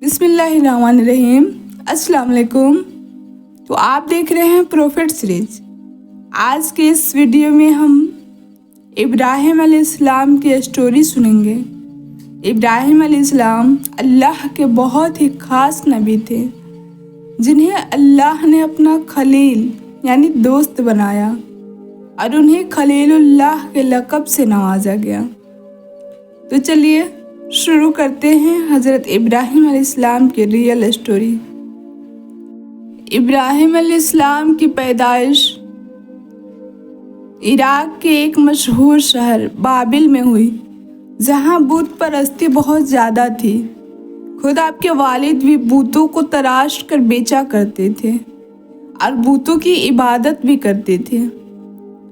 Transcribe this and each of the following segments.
बिस्मिल्लाहिर्रहमानिर्रहीम। अस्सलाम वालेकुम। तो आप देख रहे हैं प्रोफेट सीरीज। आज के इस वीडियो में हम इब्राहिम अलैहिस्सलाम की स्टोरी सुनेंगे। इब्राहिम अलैहिस्सलाम अल्लाह के बहुत ही ख़ास नबी थे, जिन्हें अल्लाह ने अपना खलील यानी दोस्त बनाया और उन्हें खलीलुल्लाह के लक़ब से नवाजा गया। तो चलिए शुरू करते हैं हज़रत इब्राहिम अलैहिस्सलाम की रियल स्टोरी। इब्राहिम अलैहिस्सलाम की पैदाइश इराक के एक मशहूर शहर बाबिल में हुई, जहां बुत परस्ती बहुत ज़्यादा थी। खुद आपके वालिद भी बूतों को तराश कर बेचा करते थे और बूतों की इबादत भी करते थे।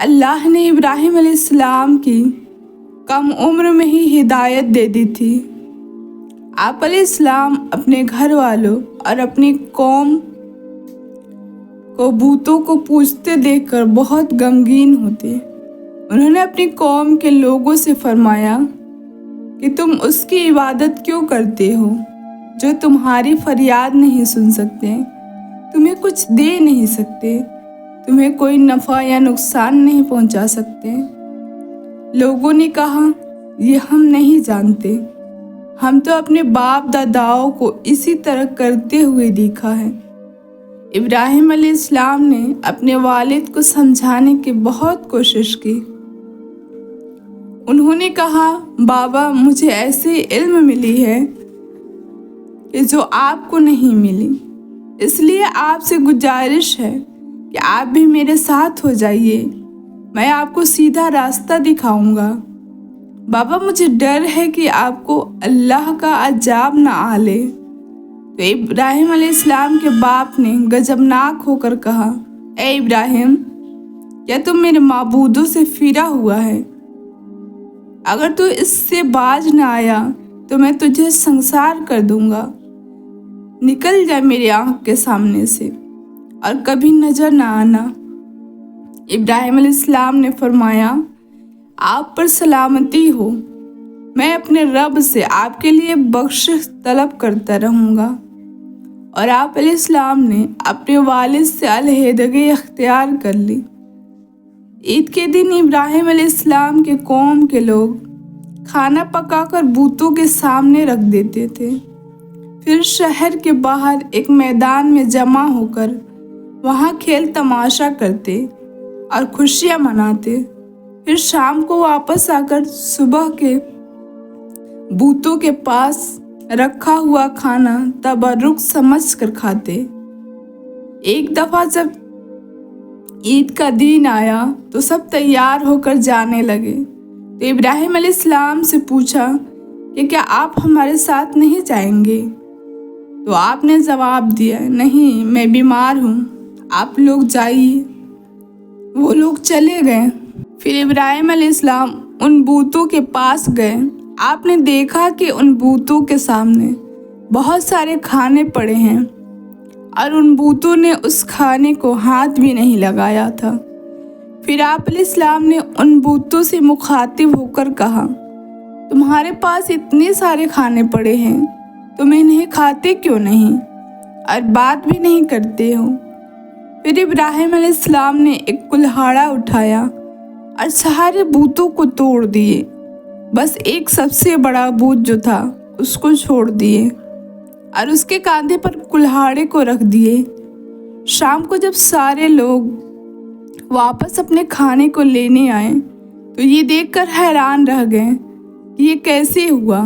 अल्लाह ने इब्राहिम अलैहिस्सलाम की कम उम्र में ही हिदायत दे दी थी। आप अलैहिस्सलाम अपने घर वालों और अपनी कौम को बूतों को पूजते देखकर बहुत गमगीन होते। उन्होंने अपनी कौम के लोगों से फरमाया कि तुम उसकी इबादत क्यों करते हो जो तुम्हारी फरियाद नहीं सुन सकते, तुम्हें कुछ दे नहीं सकते, तुम्हें कोई नफ़ा या नुकसान नहीं पहुंचा सकते। लोगों ने कहा, ये हम नहीं जानते, हम तो अपने बाप दादाओं को इसी तरह करते हुए देखा है। इब्राहिम अलैहिस्सलाम ने अपने वालिद को समझाने की बहुत कोशिश की। उन्होंने कहा, बाबा, मुझे ऐसी इल्म मिली है कि जो आपको नहीं मिली, इसलिए आपसे गुजारिश है कि आप भी मेरे साथ हो जाइए, मैं आपको सीधा रास्ता दिखाऊंगा। बाबा, मुझे डर है कि आपको अल्लाह का अजाब ना आ ले। तो इब्राहिम अलैहिस्सलाम के बाप ने गजबनाक होकर कहा, ए इब्राहिम, क्या तुम मेरे माबूदों से फिरा हुआ है? अगर तू इससे बाज ना आया तो मैं तुझे संसार कर दूंगा। निकल जा मेरी आँख के सामने से और कभी नजर ना आना। इब्राहिम अलैहिस्सलाम ने फरमाया, आप पर सलामती हो, मैं अपने रब से आपके लिए बख्शिश तलब करता रहूँगा। और आप अलैहिस्सलाम ने अपने वालिद से अलहदगी अख्तियार कर ली। ईद के दिन इब्राहिम अलैहिस्सलाम के कौम के लोग खाना पकाकर बूतों के सामने रख देते थे। फिर शहर के बाहर एक मैदान में जमा होकर वहाँ खेल तमाशा करते और खुशियाँ मनाते। फिर शाम को वापस आकर सुबह के बूतों के पास रखा हुआ खाना तबर्रुक समझकर खाते। एक दफ़ा जब ईद का दिन आया तो सब तैयार होकर जाने लगे। तो इब्राहिम अलैहिस्सलाम से पूछा कि क्या आप हमारे साथ नहीं जाएंगे? तो आपने जवाब दिया, नहीं, मैं बीमार हूँ, आप लोग जाइए। वो लोग चले गए। फिर इब्राहिम अलैहिस्सलाम उन बूतों के पास गए। आपने देखा कि उन बूतों के सामने बहुत सारे खाने पड़े हैं और उन बूतों ने उस खाने को हाथ भी नहीं लगाया था। फिर आप अलैहिस्सलाम ने उन बूतों से मुखातिब होकर कहा, तुम्हारे पास इतने सारे खाने पड़े हैं, तुम इन्हें खाते क्यों नहीं और बात भी नहीं करते हो? फिर इब्राहिम अलैहिस्सलाम ने एक कुल्हाड़ा उठाया और सारे बूतों को तोड़ दिए, बस एक सबसे बड़ा बूत जो था उसको छोड़ दिए और उसके कांधे पर कुल्हाड़े को रख दिए। शाम को जब सारे लोग वापस अपने खाने को लेने आए तो ये देखकर हैरान रह गए कि ये कैसे हुआ।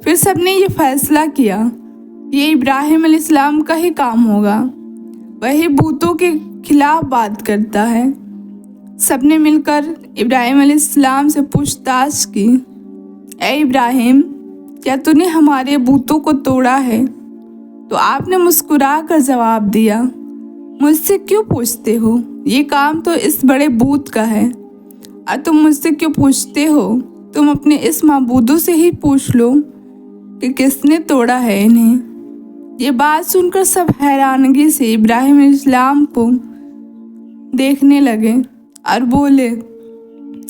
फिर सबने ये फैसला किया कि ये इब्राहिम अलैहिस्सलाम का ही काम होगा, वही बूतों के खिलाफ बात करता है। सबने मिलकर इब्राहिम अलैहिस्सलाम से पूछताछ की, ए इब्राहिम, क्या तूने हमारे बूतों को तोड़ा है? तो आपने मुस्कुरा कर जवाब दिया, मुझसे क्यों पूछते हो, ये काम तो इस बड़े बूत का है और तुम मुझसे क्यों पूछते हो? तुम अपने इस माबूदों से ही पूछ लो कि किसने तोड़ा है इन्हें। ये बात सुनकर सब हैरानगी से इब्राहिम अलैहिस्सलाम को देखने लगे और बोले,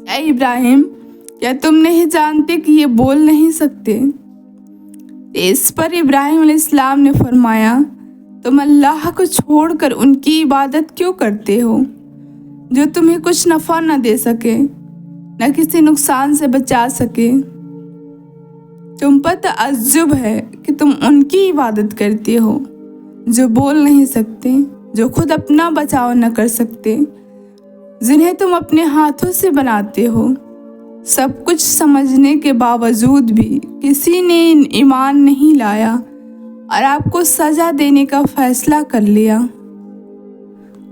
ऐ इब्राहिम, क्या तुम नहीं जानते कि ये बोल नहीं सकते? इस पर इब्राहिम अलैहिस्सलाम ने फरमाया, तुम अल्लाह को छोड़कर उनकी इबादत क्यों करते हो जो तुम्हें कुछ नफ़ा न दे सके, न किसी नुकसान से बचा सके। तुम पर तअज्जुब है कि तुम उनकी इबादत करते हो जो बोल नहीं सकते, जो खुद अपना बचाव न कर सकते, जिन्हें तुम अपने हाथों से बनाते हो। सब कुछ समझने के बावजूद भी किसी ने ईमान नहीं लाया और आपको सज़ा देने का फ़ैसला कर लिया।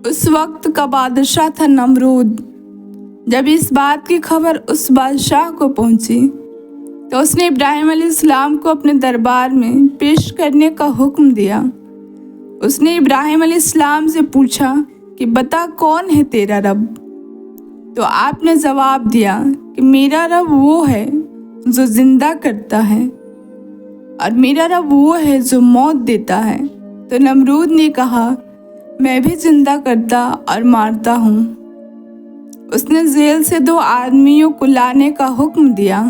उस वक्त का बादशाह था नमरूद। जब इस बात की खबर उस बादशाह को पहुंची तो उसने इब्राहिम अलैहिस्सलाम को अपने दरबार में पेश करने का हुक्म दिया। उसने इब्राहिम अलैहिस्सलाम से पूछा कि बता, कौन है तेरा रब? तो आपने जवाब दिया कि मेरा रब वो है जो ज़िंदा करता है और मेरा रब वो है जो मौत देता है। तो नमरूद ने कहा, मैं भी जिंदा करता और मारता हूँ। उसने जेल से 2 आदमियों को लाने का हुक्म दिया।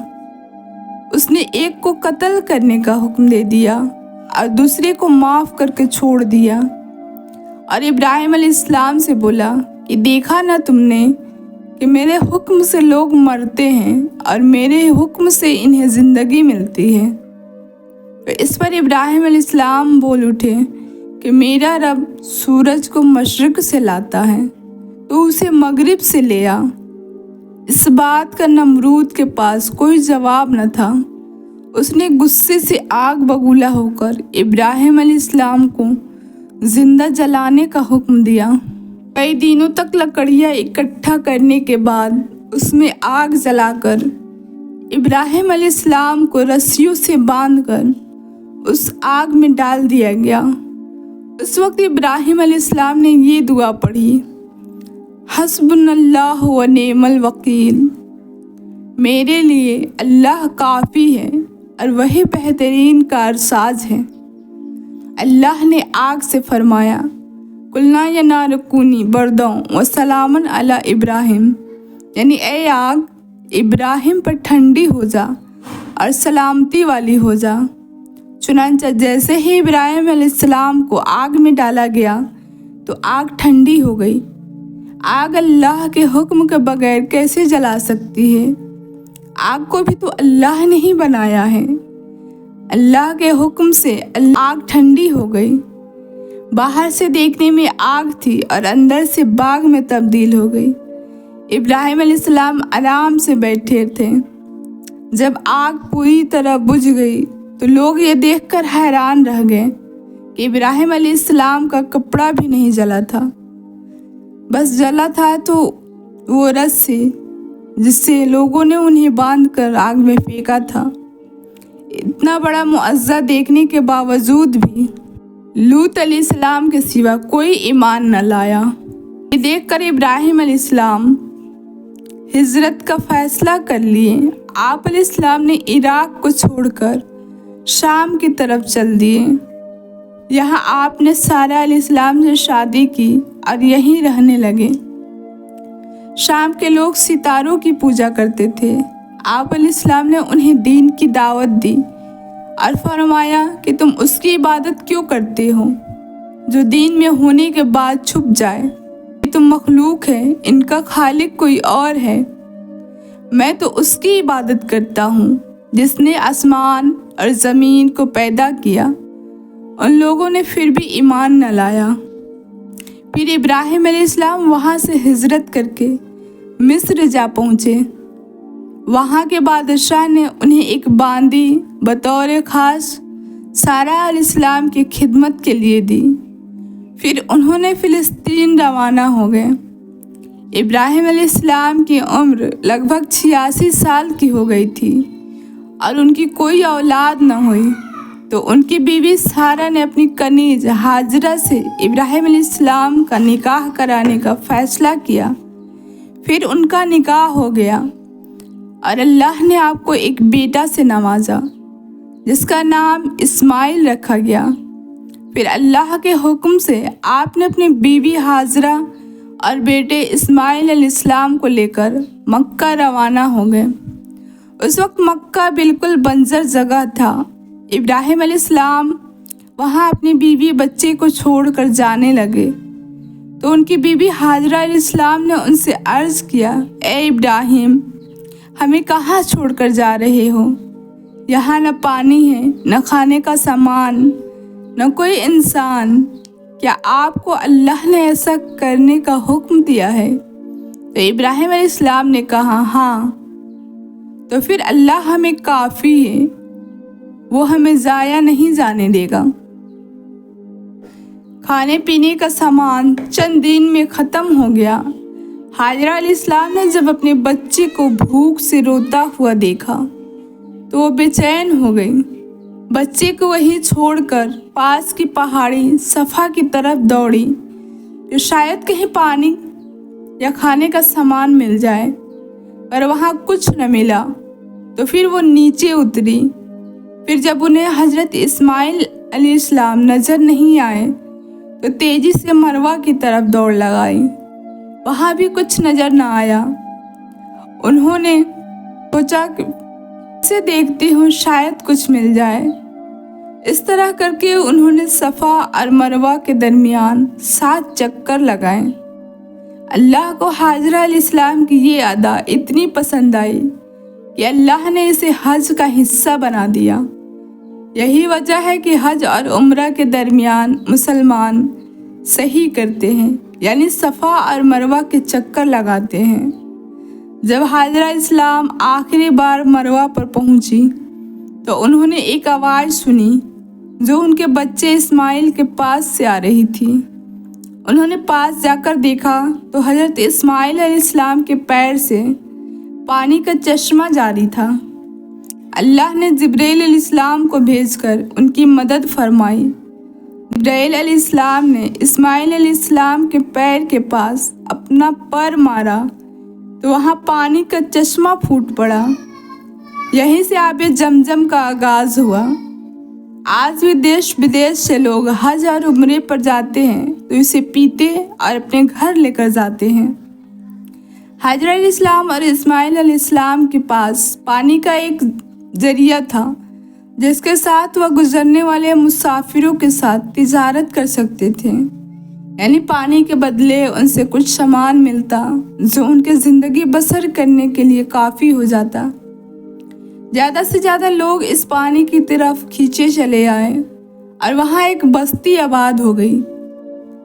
उसने एक को कत्ल करने का हुक्म दे दिया और दूसरे को माफ़ करके छोड़ दिया। और इब्राहिम अलैहिस्सलाम से बोला कि देखा ना तुमने कि मेरे हुक्म से लोग मरते हैं और मेरे हुक्म से इन्हें ज़िंदगी मिलती है। तो इस पर इब्राहिम अलैहिस्सलाम बोल उठे कि मेरा रब सूरज को मशरिक़ से लाता है तो उसे मगरिब से ले आ। इस बात का नमरूद के पास कोई जवाब न था। उसने गुस्से से आग बबूला होकर इब्राहिम अलैहिस्सलाम को जिंदा जलाने का हुक्म दिया। कई दिनों तक लकड़ियाँ इकट्ठा करने के बाद उसमें आग जलाकर इब्राहिम अलैहिस्सलाम को रस्सियों से बांधकर उस आग में डाल दिया गया। उस वक्त इब्राहिम अलैहिस्सलाम ने ये दुआ पढ़ी, हस्बुनल्लाहु व निअमल वकील। मेरे लिए अल्लाह काफ़ी है और वही बेहतरीन कारसाज है। अल्लाह ने आग से फरमाया, कुलना या नारकूनी बरदों व सलामन अला इब्राहिम, यानी ए आग इब्राहिम पर ठंडी हो जा और सलामती वाली हो जा। चुनांचे जैसे ही इब्राहिम अलैहिस्सलाम को आग में डाला गया तो आग ठंडी हो गई। आग अल्लाह के हुक्म के बगैर कैसे जला सकती है? आग को भी तो अल्लाह ने ही बनाया है। अल्लाह के हुक्म से आग ठंडी हो गई। बाहर से देखने में आग थी और अंदर से बाग में तब्दील हो गई। इब्राहिम अलैहिस्सलाम आराम से बैठे थे। जब आग पूरी तरह बुझ गई तो लोग ये देखकर हैरान रह गए कि इब्राहिम अलैहिस्सलाम का कपड़ा भी नहीं जला था। बस जला था तो वो रस्सी जिससे लोगों ने उन्हें बांधकर आग में फेंका था। इतना बड़ा मुअज्जा देखने के बावजूद भी लूत अलैहिस्सलाम के सिवा कोई ईमान न लाया। ये देखकर इब्राहिम अलैहिस्सलाम हिजरत का फ़ैसला कर लिए। आप अलैहिस्सलाम ने इराक़ को छोड़कर शाम की तरफ चल दिए। यहाँ आपने सारा अलैहिस्सलाम से शादी की और यहीं रहने लगे। शाम के लोग सितारों की पूजा करते थे। आप अलैहिस्सलाम ने उन्हें दीन की दावत दी और फरमाया कि तुम उसकी इबादत क्यों करते हो जो दीन में होने के बाद छुप जाए। ये तुम मखलूक है, इनका खालिक कोई और है। मैं तो उसकी इबादत करता हूँ जिसने आसमान और ज़मीन को पैदा किया। उन लोगों ने फिर भी ईमान न लाया। फिर इब्राहिम अलैहिस्सलाम वहाँ से हिजरत करके मिस्र जा पहुँचे। वहाँ के बादशाह ने उन्हें एक बांदी बतौर ख़ास सारा अलैहिस्सलाम की खिदमत के लिए दी। फिर उन्होंने फ़िलिस्तीन रवाना हो गए। इब्राहिम अलैहिस्सलाम की उम्र लगभग 86 साल की हो गई थी और उनकी कोई औलाद न हुई। तो उनकी बीवी सारा ने अपनी कनीज हाजरा से इब्राहिम अलैहिस्सलाम का निकाह कराने का फ़ैसला किया। फिर उनका निकाह हो गया और अल्लाह ने आपको एक बेटा से नवाजा जिसका नाम इस्माइल रखा गया। फिर अल्लाह के हुक्म से आपने अपनी बीवी हाजरा और बेटे इस्माइल अलैहिस्सलाम को लेकर मक्का रवाना हो गए। उस वक्त मक्का बिल्कुल बंजर जगह था इब्राहिम अलैहिस्सलाम वहाँ अपनी बीवी बच्चे को छोड़कर जाने लगे तो उनकी बीवी हाजरा अलैहिस्सलाम ने उनसे अर्ज़ किया, ए इब्राहिम, हमें कहाँ छोड़कर जा रहे हो? यहाँ न पानी है, न खाने का सामान, न कोई इंसान। क्या आपको अल्लाह ने ऐसा करने का हुक्म दिया है? तो इब्राहिम अलैहिस्सलाम ने कहा, हाँ। तो फिर अल्लाह हमें काफ़ी है, वो हमें ज़ाया नहीं जाने देगा। खाने पीने का सामान चंद दिन में ख़त्म हो गया। हाजरा अलैहिस्सलाम ने जब अपने बच्चे को भूख से रोता हुआ देखा तो वो बेचैन हो गई। बच्चे को वहीं छोड़कर पास की पहाड़ी सफ़ा की तरफ दौड़ी तो शायद कहीं पानी या खाने का सामान मिल जाए, पर वहाँ कुछ न मिला। तो फिर वो नीचे उतरी। फिर जब उन्हें हज़रत इस्माइल अलैहिस्सलाम नज़र नहीं आए तो तेज़ी से मरवा की तरफ दौड़ लगाई। वहाँ भी कुछ नज़र न आया। उन्होंने सोचा कि से देखती हूँ शायद कुछ मिल जाए। इस तरह करके उन्होंने सफ़ा और मरवा के दरमियान 7 चक्कर लगाए। अल्लाह को हाजरा अलैहिस्सलाम की ये अदा इतनी पसंद आई कि अल्लाह ने इसे हज का हिस्सा बना दिया। यही वजह है कि हज और उम्रा के दरमियान मुसलमान सही करते हैं, यानी सफ़ा और मरवा के चक्कर लगाते हैं। जब हाजरा इस्लाम आखिरी बार मरवा पर पहुंची तो उन्होंने एक आवाज़ सुनी जो उनके बच्चे इस्माइल के पास से आ रही थी। उन्होंने पास जाकर देखा तो हज़रत इस्माइल अलैहिस्सलाम के पैर से पानी का चश्मा जारी था। अल्लाह ने जिब्राइल अलैहिस्सलाम को भेजकर उनकी मदद फरमाई। जिब्राइल अलैहिस्सलाम ने इस्माइल अलैहिस्सलाम के पैर के पास अपना पर मारा तो वहाँ पानी का चश्मा फूट पड़ा। यहीं से आबे जमजम का आगाज़ हुआ। आज भी देश विदेश से लोग हज और उम्रे पर जाते हैं तो इसे पीते और अपने घर लेकर जाते हैं। हाजरा अलैहिस्सलाम और इस्माइल अलैहिस्सलाम के पास पानी का एक जरिया था जिसके साथ वह गुजरने वाले मुसाफिरों के साथ तिजारत कर सकते थे, यानी पानी के बदले उनसे कुछ सामान मिलता जो उनके ज़िंदगी बसर करने के लिए काफ़ी हो जाता। ज़्यादा से ज़्यादा लोग इस पानी की तरफ खींचे चले आए और वहाँ एक बस्ती आबाद हो गई।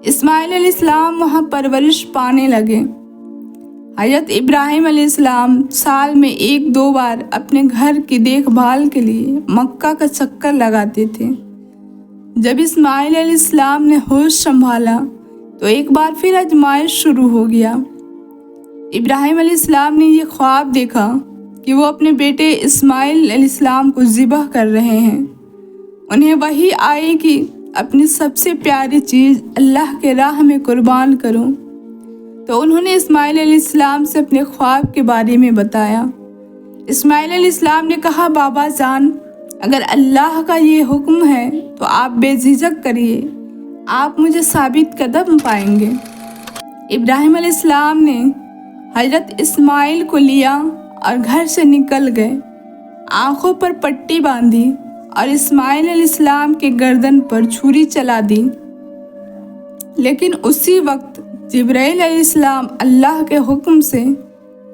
इस्माइल अलैहिस्सलाम वहाँ परवरिश पाने लगे। हज़रत इब्राहिम अलैहिस्सलाम साल में 1-2 बार अपने घर की देखभाल के लिए मक्का का चक्कर लगाते थे। जब इस्माइल अलैहिस्सलाम ने होश संभाला तो एक बार फिर आजमाइश शुरू हो गया। इब्राहिम अलैहिस्सलाम ने ये ख्वाब देखा कि वो अपने बेटे इस्माइल अलैहिस्सलाम को ज़िबह कर रहे हैं। उन्हें वही आई कि अपनी सबसे प्यारी चीज़ अल्लाह के राह में कुर्बान करूं। तो उन्होंने इस्माइल अलैहिस्सलाम से अपने ख्वाब के बारे में बताया। इस्माइल अलैहिस्सलाम ने कहा, बाबा जान, अगर अल्लाह का ये हुक्म है तो आप बेझिझक करिए, आप मुझे साबित कदम पाएंगे। इब्राहिम अलैहिस्सलाम ने हज़रत इस्माइल को लिया और घर से निकल गए। आँखों पर पट्टी बांधी और इस्माइल अलैहिस्सलाम के गर्दन पर छुरी चला दी। लेकिन उसी वक्त जिब्राइल अलैहिस्सलाम अल्लाह के हुक्म से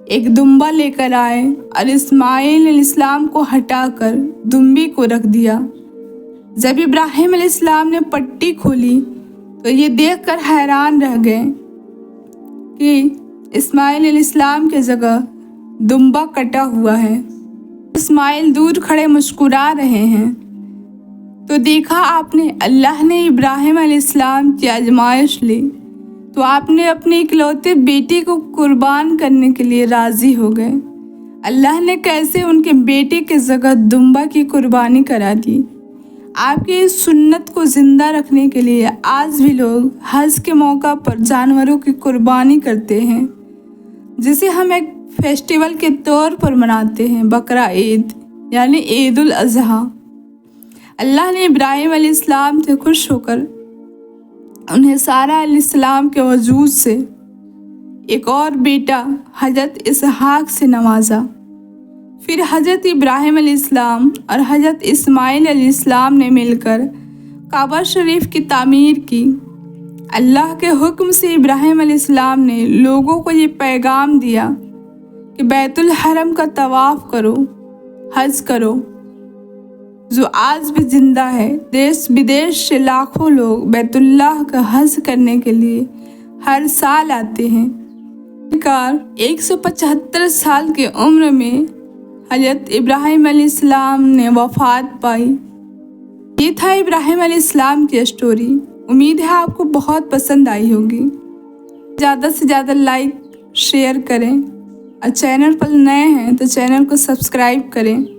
एक दुम्बा लेकर आए और इस्माइल अलैहिस्सलाम को हटाकर दुम्बी को रख दिया। जब इब्राहिम अलैहिस्सलाम ने पट्टी खोली तो ये देखकर हैरान रह गए कि इस्माइल अलैहिस्सलाम के जगह दुम्बा कटा हुआ है। इस्माइल दूर खड़े मुस्कुरा रहे हैं। तो देखा आपने, अल्लाह ने इब्राहिम अलैहिस्सलाम की आजमाइश ली तो आपने अपने इकलौते बेटे को कुर्बान करने के लिए राज़ी हो गए। अल्लाह ने कैसे उनके बेटे के जगह दुम्बा की कुर्बानी करा दी। आपके इस सुन्नत को ज़िंदा रखने के लिए आज भी लोग हज के मौका पर जानवरों की कुर्बानी करते हैं, जिसे हम एक फेस्टिवल के तौर पर मनाते हैं, बकरा ईद यानी ईद उल अज़हा। अल्लाह ने इब्राहिम अलैहिस्सलाम से खुश होकर उन्हें सारा अलैहिस्सलाम के वजूद से एक और बेटा हज़रत इसहाक से नवाजा। फिर हज़रत इब्राहिम अलैहिस्सलाम और हज़रत इस्माइल अलैहिस्सलाम ने मिलकर काबा शरीफ की तामीर की। अल्लाह के हुक्म से इब्राहिम अलैहिस्सलाम ने लोगों को ये पैगाम दिया कि बैतुल हरम का तवाफ़ करो, हज करो, जो आज भी ज़िंदा है। देश विदेश से लाखों लोग बैतुल्लाह का हज करने के लिए हर साल आते हैं। 175 साल की उम्र में हज़रत इब्राहिम अलैहिस्सलाम ने वफ़ात पाई। ये था इब्राहिम अलैहिस्सलाम की स्टोरी। उम्मीद है आपको बहुत पसंद आई होगी। ज़्यादा से ज़्यादा लाइक शेयर करें और चैनल पर नए हैं तो चैनल को सब्सक्राइब करें।